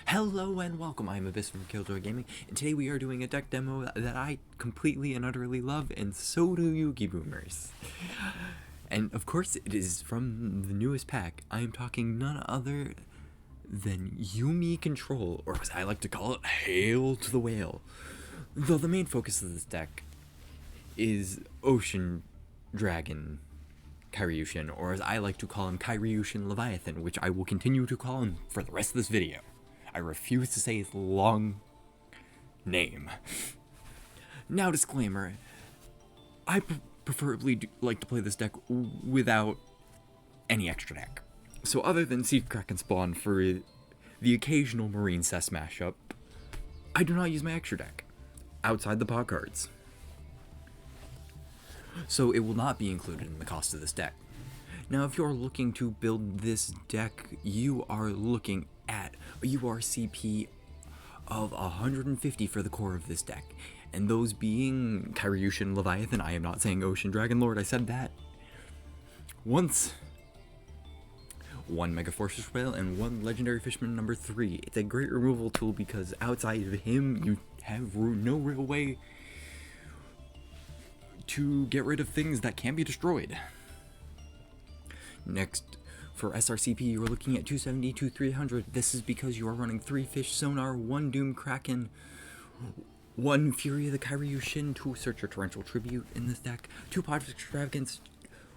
Hello and welcome, I'm Abyss from Killjoy Gaming, and today we are doing a deck demo that I completely and utterly love, and so do you boomers. And of course it is from the newest pack. I am talking none other than Yuumi Control, or as I like to call it, Hail to the Whale. Though the main focus of this deck is Ocean Dragon Karyushin, or as I like to call him, Karyushin Leviathan, which I will continue to call him for the rest of this video. I refuse to say his long name. Now, disclaimer, I preferably like to play this deck without any extra deck. So other than Sea Kraken Spawn for the occasional Marine Cess mashup, I do not use my extra deck outside the pod cards. So it will not be included in the cost of this deck. Now, if you're looking to build this deck, you are looking at a URCP of 150 for the core of this deck, and those being Karyushin Leviathan. I am not saying Ocean Dragon Lord, I said that once. One Mega Fortress Whale and one Legendary Fisherman number 3. It's a great removal tool because outside of him, you have no real way to get rid of things that can be destroyed. Next, for SRCP, you are looking at 270 to 300. This is because you are running 3 Fish Sonar, 1 Doom Kraken, 1 Fury of the Karyushin, 2 Searcher Torrential Tribute in this deck, 2 Pot of Extravagance,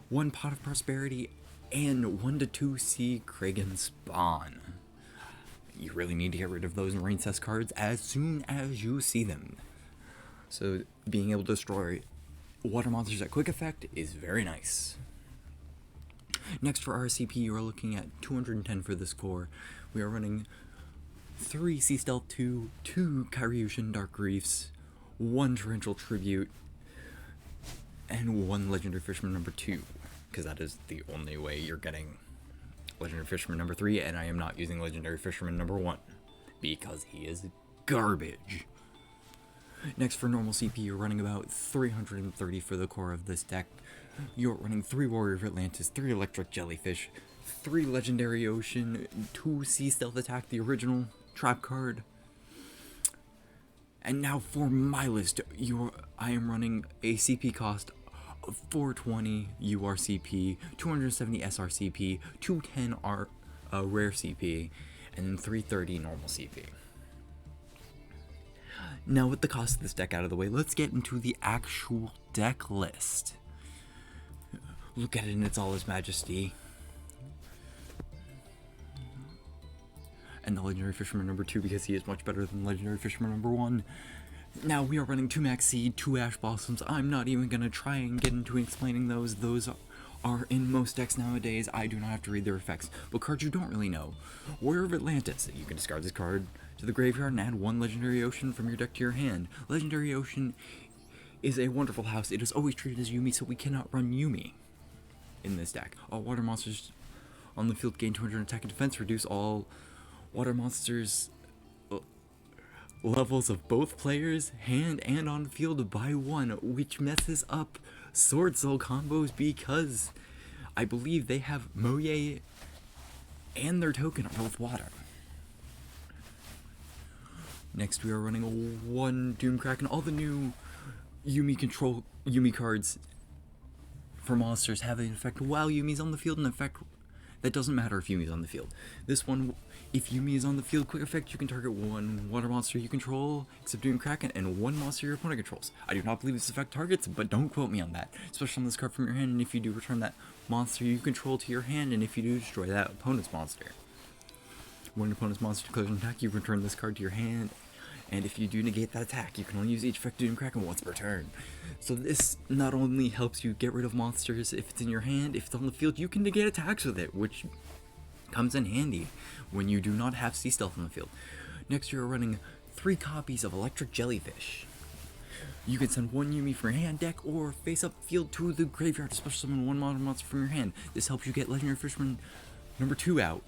1 Pot of Prosperity, and 1 to 2 Sea Kraken Spawn. You really need to get rid of those Marine Cess cards as soon as you see them. So being able to destroy water monsters at quick effect is very nice. Next, for RCP, you are looking at 210 for this core. We are running 3 Sea Stealth 2, 2 Karyushin Dark Reefs, 1 Torrential Tribute, and 1 Legendary Fisherman number 2, because that is the only way you're getting Legendary Fisherman number 3, and I am not using Legendary Fisherman number 1, because he is garbage. Next, for normal CP, you're running about 330 for the core of this deck. You're running 3 Warrior of Atlantis, 3 Electric Jellyfish, 3 Legendary Ocean, 2 Sea Stealth Attack, the original trap card. And now for my list, I am running a CP cost of 420 URCP, 270 SRCP, 210 Rare CP, and 330 normal CP. Now, with the cost of this deck out of the way, let's get into the actual deck list. Look at it in all its majesty. And the Legendary Fisherman number 2, because he is much better than Legendary Fisherman number 1. Now, we are running 2 Max Seed, 2 Ash Blossoms. I'm not even going to try and get into explaining those. Those are in most decks nowadays. I do not have to read their effects. But cards you don't really know. Warrior of Atlantis. You can discard this card to the graveyard and add 1 Legendary Ocean from your deck to your hand. Legendary Ocean is a wonderful house. It is always treated as Yuumi, so we cannot run Yuumi in this deck. All water monsters on the field gain 200 attack and defense. Reduce all water monsters levels of both players, hand and on field, by 1, which messes up Sword Soul combos because I believe they have Moye and their token are both water. Next, we are running 1 Doom Kraken. All the new Yuumi cards for monsters have an effect while Yuumi's on the field, an effect that doesn't matter if Yuumi's on the field. This one, if Yuumi is on the field, quick effect, you can target 1 water monster you control, except Doom Kraken, and 1 monster your opponent controls. I do not believe this effect targets, but don't quote me on that, especially on this card from your hand, and if you do, return that monster you control to your hand, and if you do, destroy that opponent's monster. When an opponent's monster declares an attack, you return this card to your hand, and if you do negate that attack, you can only use each effect to Doom Kraken once per turn. So this not only helps you get rid of monsters if it's in your hand, if it's on the field, you can negate attacks with it, which comes in handy when you do not have Sea Stealth on the field. Next, you're running 3 copies of Electric Jellyfish. You can send 1 Yuumi from your hand deck or face up field to the graveyard to special summon 1 modern monster from your hand. This helps you get Legendary Fisherman number 2 out,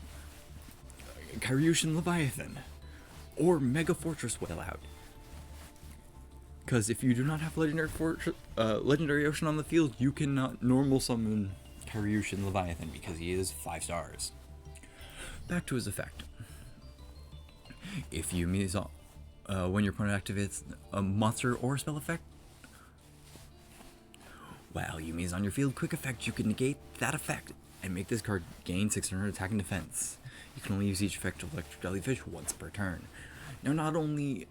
Karyushin Leviathan, or Mega Fortress Whale out. Because if you do not have Legendary Ocean on the field, you cannot normal summon Karyushin Leviathan because he is 5 stars. Back to his effect. If Yumi is on, when your opponent activates a monster or spell effect, while Yumi is on your field, quick effect, you can negate that effect and make this card gain 600 attack and defense. You can only use each effect of Electric Jellyfish once per turn. Now, not only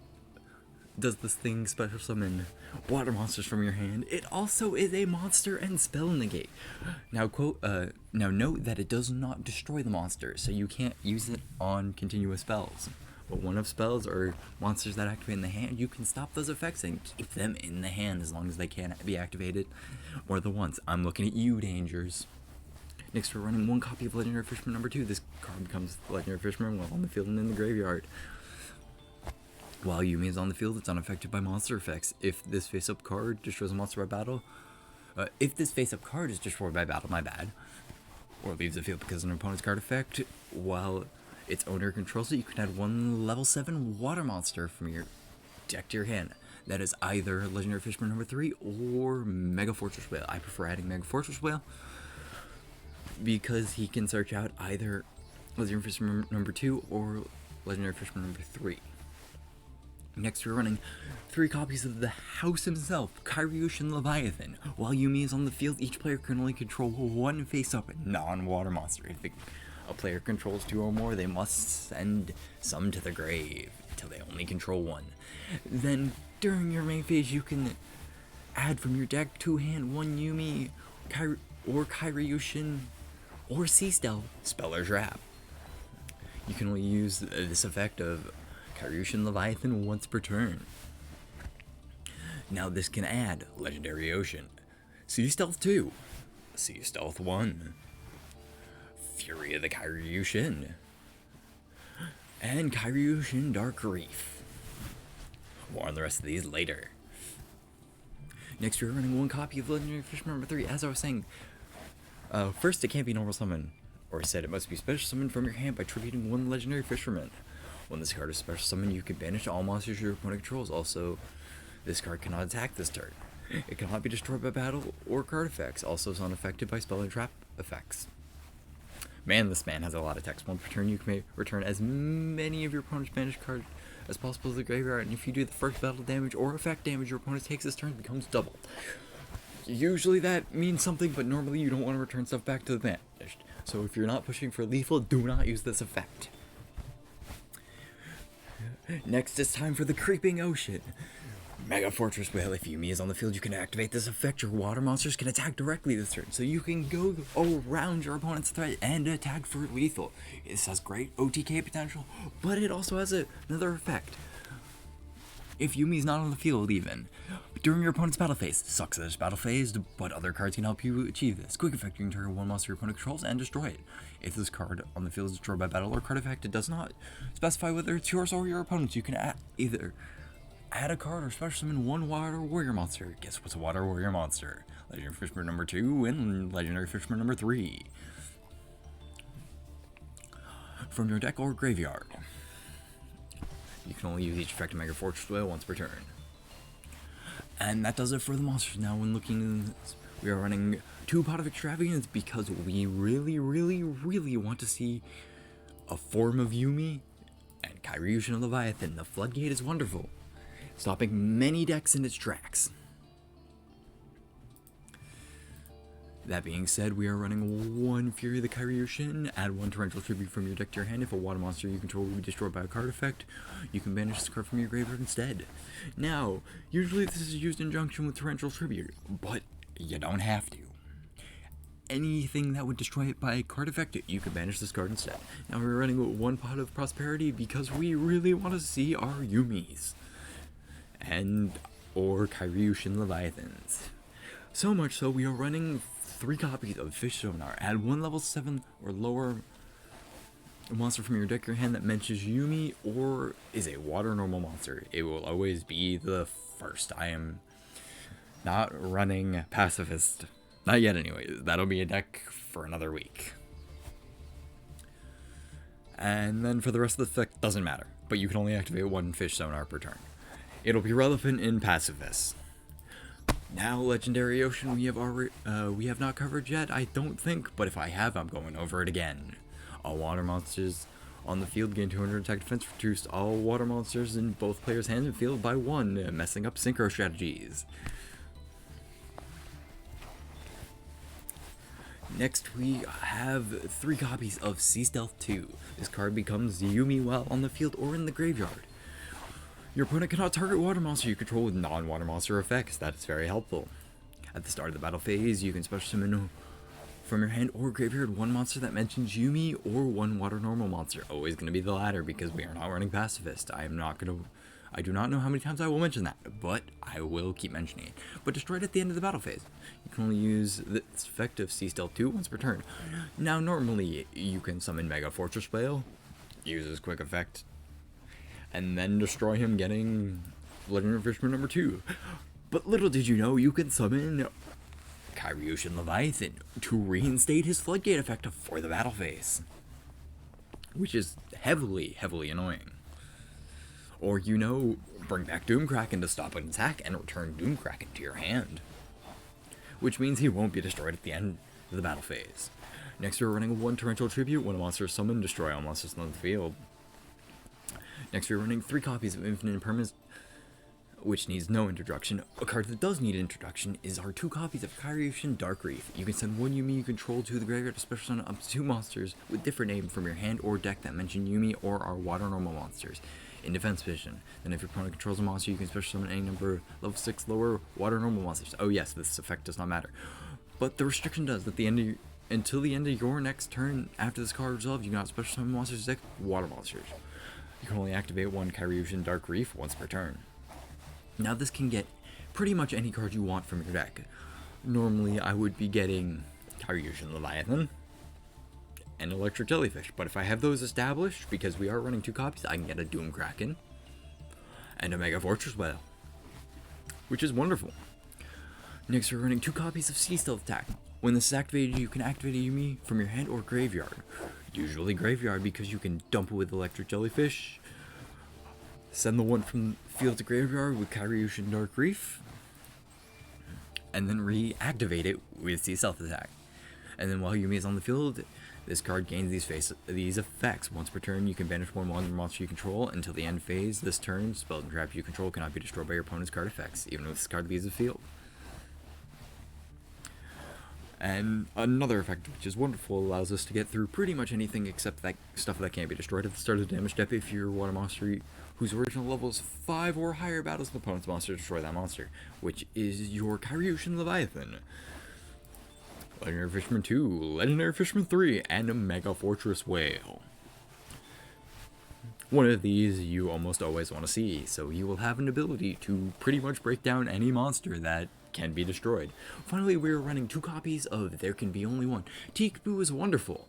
does this thing special summon water monsters from your hand, it also is a monster and spell negate. Now note that it does not destroy the monster, so you can't use it on continuous spells. But one of spells or monsters that activate in the hand, you can stop those effects and keep them in the hand as long as they can't be activated more than once. I'm looking at you, Dangers. Next, we're running one copy of Legendary Fisherman number 2. This card becomes Legendary Fisherman while on the field and in the graveyard. While Yumi is on the field, it's unaffected by monster effects. If this face-up card destroys a monster by battle, if this face-up card is destroyed by battle, or leaves the field because of an opponent's card effect, while its owner controls it, you can add one level 7 water monster from your deck to your hand. That is either Legendary Fisherman number 3 or Mega Fortress Whale. I prefer adding Mega Fortress Whale because he can search out either Legendary Fisherman number 2 or Legendary Fisherman number 3. Next, we're running 3 copies of the house himself, Kyrioshin Leviathan. While Yumi is on the field, each player can only control one face-up non-water monster. If a player controls 2 or more, they must send some to the grave until they only control 1. Then, during your main phase, you can add from your deck to hand 1 Yumi, or Kyrioshin, or Sea spell or trap. You can only use this effect of Kyrioshin Leviathan once per turn. Now this can add Legendary Ocean, Sea Stealth 2, Sea Stealth 1, Fury of the Kyrioshin, and Kyrioshin Dark Reef. More on the rest of these later. Next, we're running 1 copy of Legendary Fisherman number 3. As I was saying, first it can't be normal summon, or said it must be special summon from your hand by tributing 1 Legendary Fisherman. When this card is special summon, you can banish all monsters your opponent controls. Also, this card cannot attack this turn. It cannot be destroyed by battle or card effects. Also, is unaffected by spell and trap effects. Man, this man has a lot of text. One per turn, you can return as many of your opponent's banished cards as possible to the graveyard, and if you do the first battle damage or effect damage your opponent takes this turn, it becomes doubled. Usually that means something, but normally you don't want to return stuff back to the banished. So if you're not pushing for lethal, do not use this effect. Next, it's time for the Creeping Ocean. Mega Fortress Whale. If Yumi is on the field, you can activate this effect. Your water monsters can attack directly this turn, so you can go around your opponent's threat and attack for lethal. This has great OTK potential, but it also has another effect. If Yumi's not on the field even, during your opponent's battle phase, sucks at this battle phase, but other cards can help you achieve this. Quick effect, you can target 1 monster your opponent controls and destroy it. If this card on the field is destroyed by battle or card effect, it does not specify whether it's yours or your opponent's. You can either add a card or special summon 1 water warrior monster. Guess what's a water warrior monster? Legendary Fisherman number 2 and Legendary Fisherman number 3. From your deck or graveyard. You can only use each effect of Mega Fortress Whale once per turn. And that does it for the monsters. Now when looking at this, we are running 2 Pot of Extravagance because we really want to see a form of Yumi and Kyrioshin Leviathan. The Floodgate is wonderful, stopping many decks in its tracks. That being said, we are running 1 Fury of the Kyrioshin, add 1 Torrential Tribute from your deck to your hand. If a water monster you control will be destroyed by a card effect, you can banish this card from your graveyard instead. Now, usually this is used in conjunction with Torrential Tribute, but you don't have to. Anything that would destroy it by a card effect, you can banish this card instead. Now we're running 1 Pot of Prosperity because we really want to see our Yumis or Kyrioshin Leviathans. So much so, we are running 3 copies of Fish Sonar. Add 1 level 7 or lower monster from your deck or your hand that mentions Yumi or is a water normal monster. It will always be the first. I am not running Pacifist. Not yet anyway. That'll be a deck for another week. And then for the rest of the effect, doesn't matter. But you can only activate 1 Fish Sonar per turn. It'll be relevant in Pacifist. Now, Legendary Ocean, we have not covered yet, I don't think, but if I have, I'm going over it again. All water monsters On the field, gain 200 attack defense, reduce all water monsters in both players' hands and field by 1, messing up synchro strategies. Next, we have 3 copies of Sea Stealth 2. This card becomes Yumi while on the field or in the graveyard. Your opponent cannot target water monster you control with non-water monster effects. That is very helpful. At the start of the battle phase, you can special summon from your hand or graveyard 1 monster that mentions Yumi or 1 water normal monster. Always going to be the latter because we are not running Pacifist. I do not know how many times I will mention that, but I will keep mentioning it. But destroy it at the end of the battle phase. You can only use this effect of Sea Stealth 2 once per turn. Now, normally, you can summon Mega Fortress Whale, use this quick effect, and then destroy him getting Legendary Fisherman number 2. But little did you know, you can summon Kyrioshin Leviathan to reinstate his Floodgate effect for the battle phase, which is heavily annoying. Or, bring back Doomkraken to stop an attack and return Doomkraken to your hand, which means he won't be destroyed at the end of the battle phase. Next, we're running 1 Torrential Tribute. When a monster is summoned, destroy all monsters on the field. Next, we're running 3 copies of Infinite Impermanence, which needs no introduction. A card that does need introduction is our 2 copies of Kyrioshin Dark Reef. You can send 1 Yumi you control to the graveyard to special summon up to 2 monsters with different names from your hand or deck that mention Yumi or are water normal monsters in defense position. Then if your opponent controls a monster, you can special summon any number of level 6 lower water normal monsters. Oh yes, this effect does not matter. But the restriction does that until the end of your next turn after this card resolves, you cannot special summon monsters deck water monsters. You can only activate 1 Kyrioshin Dark Reef once per turn. Now this can get pretty much any card you want from your deck. Normally I would be getting Kyrioshin Leviathan and Electric Jellyfish, but if I have those established, because we are running 2 copies, I can get a Doomkraken and a Mega Fortress Whale, which is wonderful. Next we're running 2 copies of Sea Stealth Attack. When this is activated, you can activate a Yumi from your hand or graveyard. Usually graveyard because you can dump it with Electric Jellyfish, send the one from field to graveyard with Kyrioshin Dark Reef, and then reactivate it with Sea Stealth Attack. And then while Yumi is on the field, this card gains these effects. Once per turn, you can banish 1 monster you control until the end phase. This turn, spells and traps you control cannot be destroyed by your opponent's card effects, even if this card leaves the field. And another effect, which is wonderful, allows us to get through pretty much anything except that stuff that can't be destroyed at the start of the damage step. If your water monster whose original level is 5 or higher battles the opponent's monster, destroy that monster, which is your Kyrioshin Leviathan, Legendary Fisherman 2, Legendary Fisherman 3, and a Mega Fortress Whale. One of these you almost always want to see, so you will have an ability to pretty much break down any monster that can be destroyed. Finally, we're running 2 copies of There Can Be Only One. Teekboo is wonderful,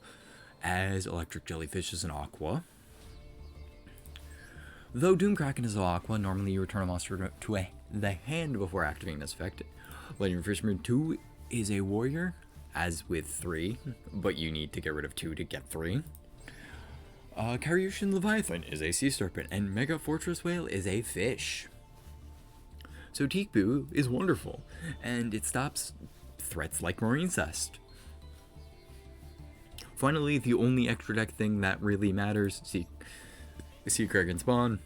as Electric Jellyfish is an Aqua. Though Doomkraken is an Aqua, normally you return a monster to the hand before activating this effect. Legendary Fisherman 2 is a warrior, as with 3, but you need to get rid of 2 to get 3. Kyrioshin Leviathan is a sea serpent, and Mega Fortress Whale is a fish. So Teekboo is wonderful, and it stops threats like Marine Cest. Finally, the only extra deck thing that really matters, Sea Kraken Spawn.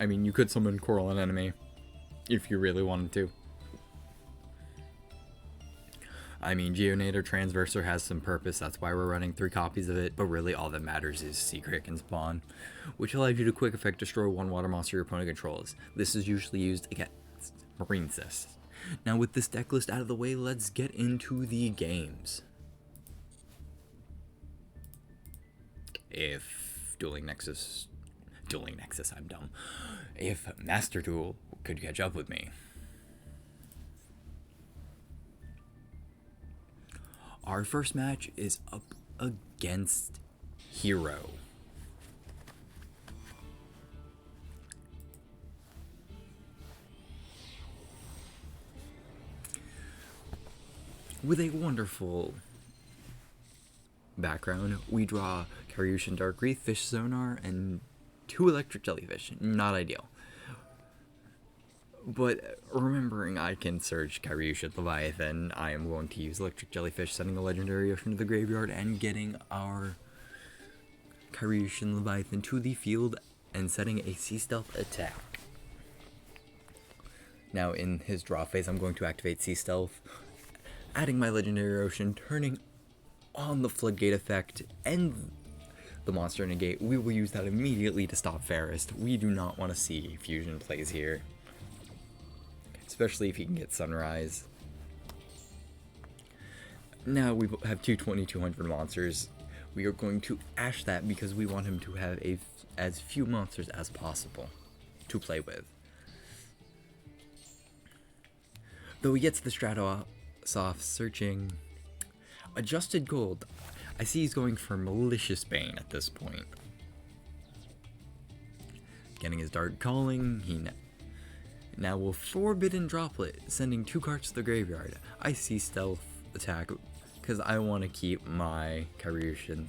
I mean, you could summon Coral Anemone if you really wanted to. I mean, Geonator Transverser has some purpose, that's why we're running 3 copies of it, but really all that matters is Sea Kraken Spawn, which allows you to quick effect destroy 1 water monster your opponent controls. This is usually used against Marine Cest. Now with this deck list out of the way, let's get into the games. If I'm dumb. If Master Duel could catch up with me. Our first match is up against Hero. With a wonderful background, we draw Kyrioshin Dark Reef, Fish Sonar, and 2 Electric Jellyfish. Not ideal. But remembering I can search Kyrioshin Leviathan, I am going to use Electric Jellyfish, sending a Legendary Ocean to the graveyard, and getting our Karyushin Leviathan to the field and setting a Sea Stealth attack. Now in his draw phase, I'm going to activate Sea Stealth, adding my Legendary Ocean, turning on the Floodgate effect and the monster negate. We will use that immediately to stop Fairest. We do not want to see fusion plays here, especially if he can get Sunrise. Now we have two 2200 monsters. We are going to Ash that because we want him to have as few monsters as possible to play with. Though he gets the Stratosoft searching Adjusted Gold, I see he's going for Malicious Bane at this point. Getting his Dark Calling, he now will Forbidden Droplet, sending 2 cards to the graveyard. I see Stealth attack because I want to keep my Karyushin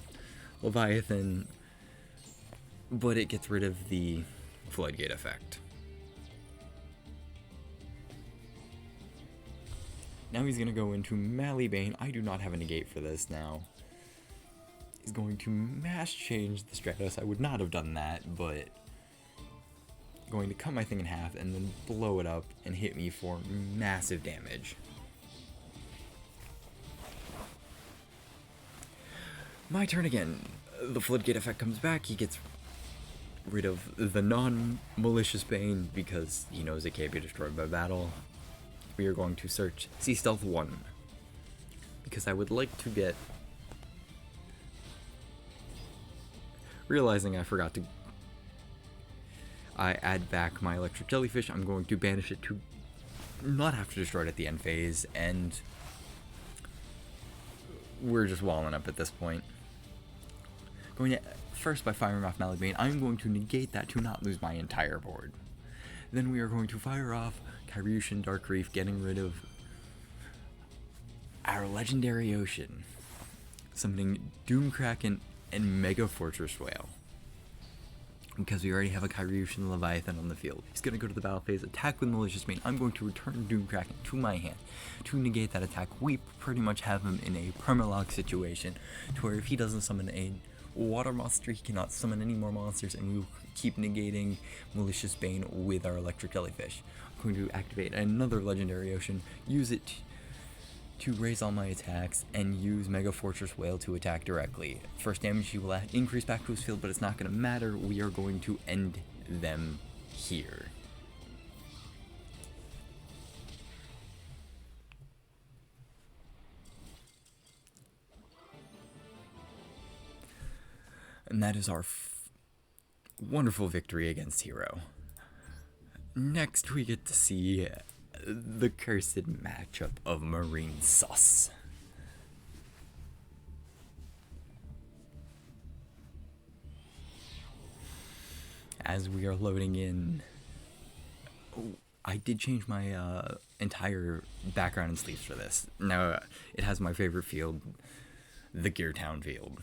Leviathan, but it gets rid of the Floodgate effect. Now he's going to go into Malibane. I do not have a negate for this now. He's going to mass change the Stratos. I would not have done that, but going to cut my thing in half and then blow it up and hit me for massive damage. My turn again. The Floodgate effect comes back. He gets rid of the non-malicious Bane because he knows it can't be destroyed by battle. We are going to search Sea Stealth 1 because I would like to get... Realizing I forgot to... I add back my Electric Jellyfish. I'm going to banish it to not have to destroy it at the end phase, and we're just walling up at this point. Going to, first by firing off Malibane, I'm going to negate that to not lose my entire board. Then we are going to fire off Karyushin Dark Reef, getting rid of our Legendary Ocean, summoning Doom Kraken and Mega Fortress Whale. Because we already have a Karyushin Leviathan on the field. He's going to go to the battle phase, attack with Malicious Bane. I'm going to return Doom Kraken to my hand to negate that attack. We pretty much have him in a permalog situation to where if he doesn't summon a water monster, he cannot summon any more monsters, and we will keep negating Malicious Bane with our Electric Jellyfish. I'm going to activate another Legendary Ocean, use it to raise all my attacks, and use Mega Fortress Whale to attack directly. First damage he will increase back to his field, but it's not going to matter. We are going to end them here. And that is our wonderful victory against Hero. Next, we get to see the cursed matchup of Marine Sus. As we are loading in... Oh, I did change my entire background and sleeves for this. Now, it has my favorite field, the Gear Town field.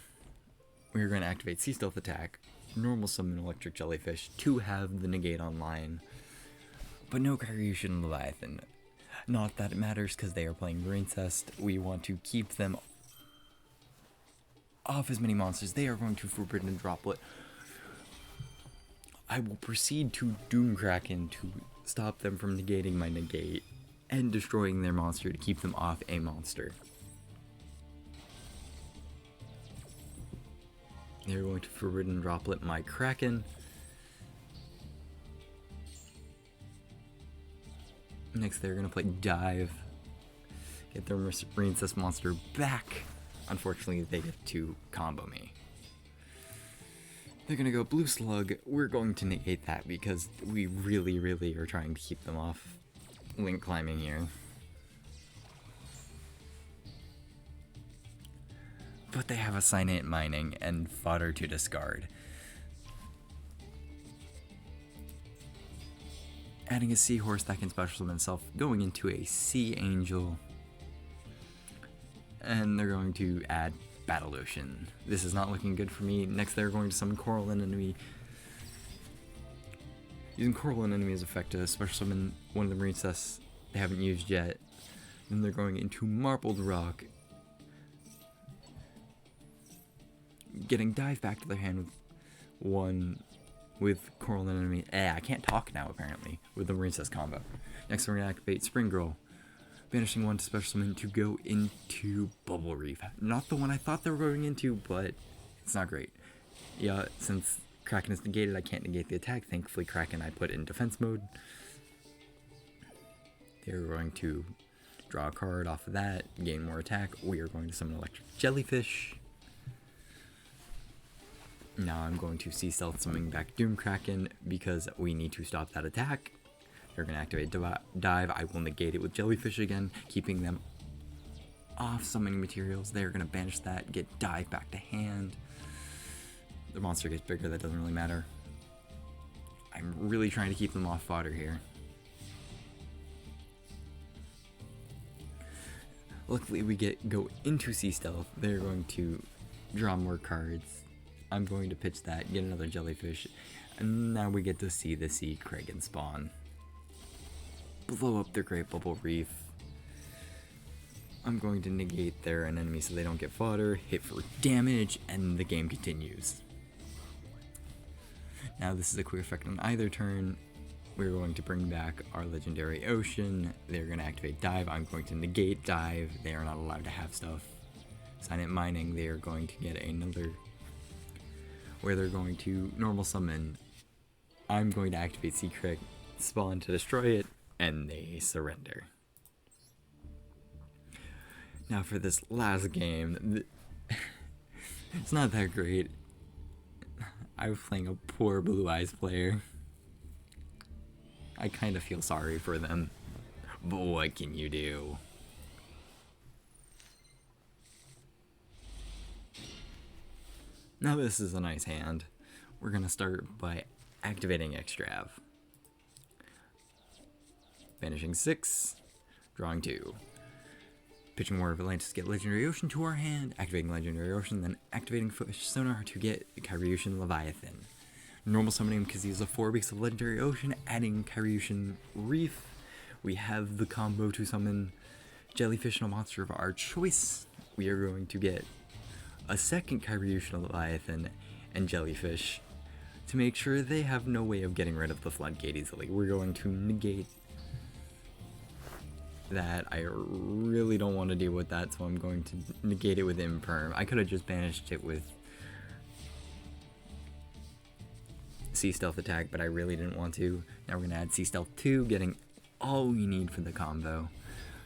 We're going to activate Sea Stealth attack, normal summon Electric Jellyfish to have the negate online, but no Karyushin Leviathan. Not that it matters because they are playing Marine Cest. We want to keep them off as many monsters. They are going to Forbidden Droplet. I will proceed to Doom Kraken to stop them from negating my negate and destroying their monster to keep them off a monster. They're going to Forbidden Droplet my Kraken. Next, they're going to play Dive. Get their Marine Cest monster back. Unfortunately, they get to combo me. They're going to go Blue Slug. We're going to negate that because we really, really are trying to keep them off link climbing here. But they have a Cyanate Mining and fodder to discard. Adding a Seahorse that can special summon himself, going into a Sea Angel. And they're going to add Battle Ocean. This is not looking good for me. Next they're going to summon Coral Anemone. Using Coral Anemone as effect to special summon one of the Marine Cests they haven't used yet. Then they're going into Marbled Rock. getting dive back to their hand with one with Coral Enemy. I can't talk now apparently with the Marine Cess combo. Next we're gonna activate Spring Girl, banishing one special summon to go into Bubble Reef. Not the one I thought they were going into, but it's not great. Yeah, since Kraken is negated, I can't negate the attack. Thankfully, Kraken I put in defense mode. They're going to draw a card off of that, gain more attack. We are going to summon Electric Jellyfish. Now I'm going to Sea Stealth summoning back Doom Kraken because we need to stop that attack. They're going to activate Dive. I will negate it with Jellyfish again, keeping them off summoning materials. They're going to banish that, get Dive back to hand. The monster gets bigger, that doesn't really matter. I'm really trying to keep them off fodder here. Luckily we go into Sea Stealth. They're going to draw more cards. I'm going to pitch that, get another Jellyfish, and now we get to see the Sea Kraken spawn. Blow up their Great Bubble Reef. I'm going to negate their enemy so they don't get fodder, hit for damage, and the game continues. Now this is a quick effect on either turn. We're going to bring back our Legendary Ocean. They're going to activate Dive. I'm going to negate Dive. They are not allowed to have stuff. Silent Mining, they are going to get another, where they're going to normal summon. I'm going to activate Sea Kraken, spawn to destroy it, and they surrender. Now for this last game, it's not that great. I was playing a poor Blue Eyes player. I kind of feel sorry for them, but what can you do? Now this is a nice hand. We're gonna start by activating Extrav. Banishing 6, drawing 2. Pitching War of Atlantis to get Legendary Ocean to our hand, activating Legendary Ocean, then activating Fish Sonar to get Kyriushin Leviathan. Normal summoning because he has a 4 weeks of Legendary Ocean, adding Kyriushin Reef. We have the combo to summon Jellyfish and a monster of our choice. We are going to get a second Kyriushin Leviathan and Jellyfish to make sure they have no way of getting rid of the Floodgate easily. We're going to negate that. I really don't want to deal with that, so I'm going to negate it with Imperm. I could have just banished it with Sea Stealth attack, but I really didn't want to. Now we're going to add Sea Stealth 2, getting all we need for the combo.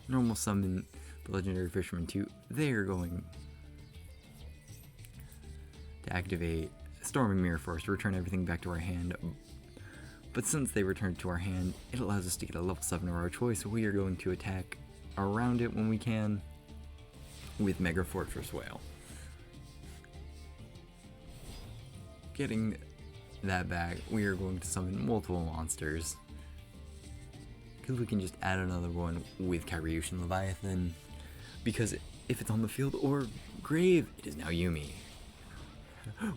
Normal summon the Legendary Fisherman 2. They're going to activate Storming Mirror Force to return everything back to our hand. But since they returned to our hand, it allows us to get a level 7 of our choice, so we are going to attack around it when we can with Mega Fortress Whale. Getting that back, we are going to summon multiple monsters, because we can just add another one with Kyriushin Leviathan, because if it's on the field or grave, it is now Yumi.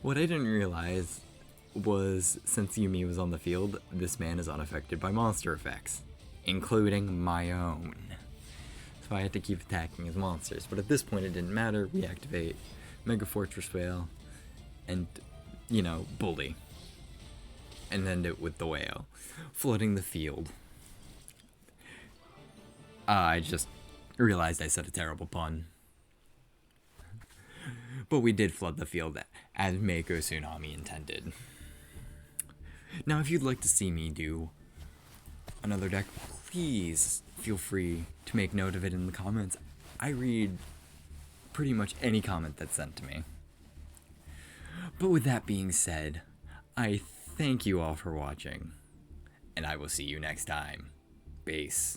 What I didn't realize was, since Yumi was on the field, this man is unaffected by monster effects, including my own. So I had to keep attacking his monsters, but at this point it didn't matter. We activate Mega Fortress Whale and, Bully, and end it with the whale, flooding the field. I just realized I said a terrible pun. But we did flood the field as Mako Tsunami intended. Now, if you'd like to see me do another deck, please feel free to make note of it in the comments. I read pretty much any comment that's sent to me. But with that being said, I thank you all for watching, and I will see you next time. Peace.